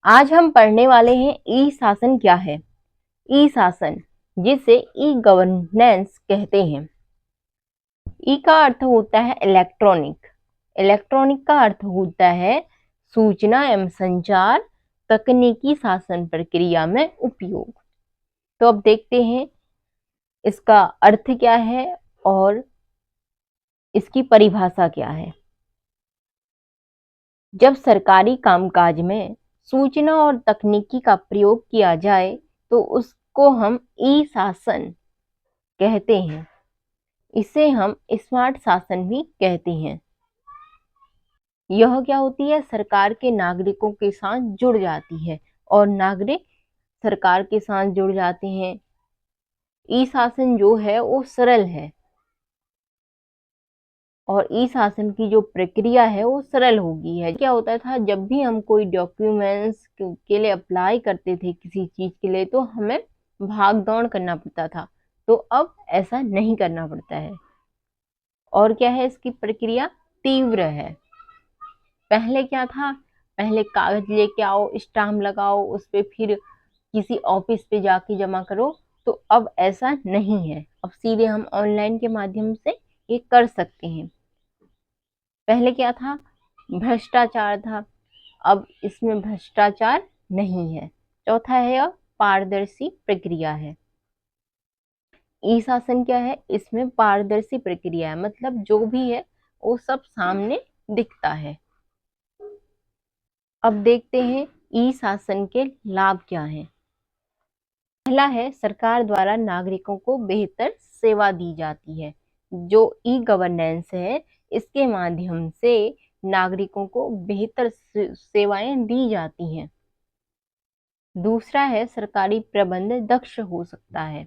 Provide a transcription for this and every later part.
आज हम पढ़ने वाले हैं ई शासन क्या है। ई शासन, जिसे ई गवर्नेंस कहते हैं। ई का अर्थ होता है इलेक्ट्रॉनिक। इलेक्ट्रॉनिक का अर्थ होता है सूचना एवं संचार तकनीकी शासन प्रक्रिया में उपयोग। तो अब देखते हैं इसका अर्थ क्या है और इसकी परिभाषा क्या है। जब सरकारी कामकाज में सूचना और तकनीकी का प्रयोग किया जाए तो उसको हम ई शासन कहते हैं। इसे हम स्मार्ट शासन भी कहते हैं। यह क्या होती है, सरकार के नागरिकों के साथ जुड़ जाती है और नागरिक सरकार के साथ जुड़ जाते हैं। ई शासन जो है वो सरल है और ई शासन की जो प्रक्रिया है वो सरल होगी है। क्या होता था, जब भी हम कोई डॉक्यूमेंट्स के लिए अप्लाई करते थे किसी चीज के लिए तो हमें भाग दौड़ करना पड़ता था, तो अब ऐसा नहीं करना पड़ता है। और क्या है, इसकी प्रक्रिया तीव्र है। पहले क्या था, पहले कागज लेके आओ, स्टाम्प लगाओ उस पे, फिर किसी ऑफिस पे जाके जमा करो। तो अब ऐसा नहीं है, अब सीधे हम ऑनलाइन के माध्यम से ये कर सकते हैं। पहले क्या था, भ्रष्टाचार था, अब इसमें भ्रष्टाचार नहीं है। चौथा है यह पारदर्शी प्रक्रिया है। ई शासन क्या है, इसमें पारदर्शी प्रक्रिया है, मतलब जो भी है वो सब सामने दिखता है। अब देखते हैं ई शासन के लाभ क्या हैं। पहला है, सरकार द्वारा नागरिकों को बेहतर सेवा दी जाती है। जो ई गवर्नेंस है इसके माध्यम से नागरिकों को बेहतर सेवाएं दी जाती हैं। दूसरा है, सरकारी प्रबंध दक्ष हो सकता है।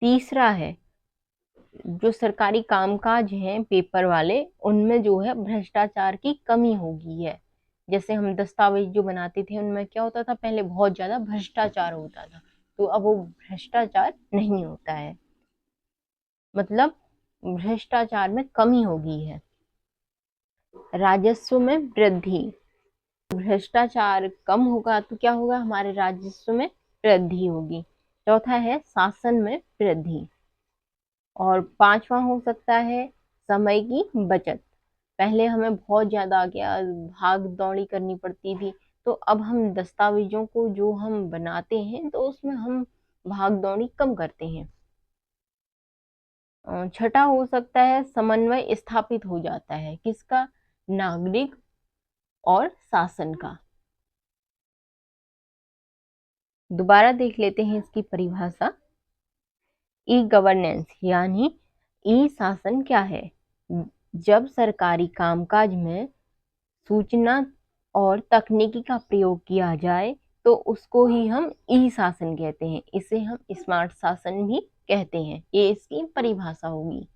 तीसरा है, जो सरकारी कामकाज हैं पेपर वाले, उनमें जो है भ्रष्टाचार की कमी होगी है। जैसे हम दस्तावेज जो बनाते थे उनमें क्या होता था, पहले बहुत ज्यादा भ्रष्टाचार होता था, तो अब वो भ्रष्टाचार नहीं होता है, मतलब भ्रष्टाचार में कमी होगी है। राजस्व में वृद्धि, भ्रष्टाचार कम होगा तो क्या होगा, हमारे राजस्व में वृद्धि होगी। चौथा है शासन में वृद्धि। और पांचवा हो सकता है समय की बचत। पहले हमें बहुत ज्यादा क्या भाग दौड़ी करनी पड़ती थी, तो अब हम दस्तावेजों को जो हम बनाते हैं तो उसमें हम भाग दौड़ी कम करते हैं। छठा हो सकता है समन्वय स्थापित हो जाता है, किसका, नागरिक और शासन का। दोबारा देख लेते हैं इसकी परिभाषा। ई गवर्नेंस यानी ई शासन क्या है, जब सरकारी कामकाज में सूचना और तकनीकी का प्रयोग किया जाए तो उसको ही हम ई शासन कहते हैं। इसे हम स्मार्ट शासन भी कहते हैं। ये इसकी परिभाषा होगी।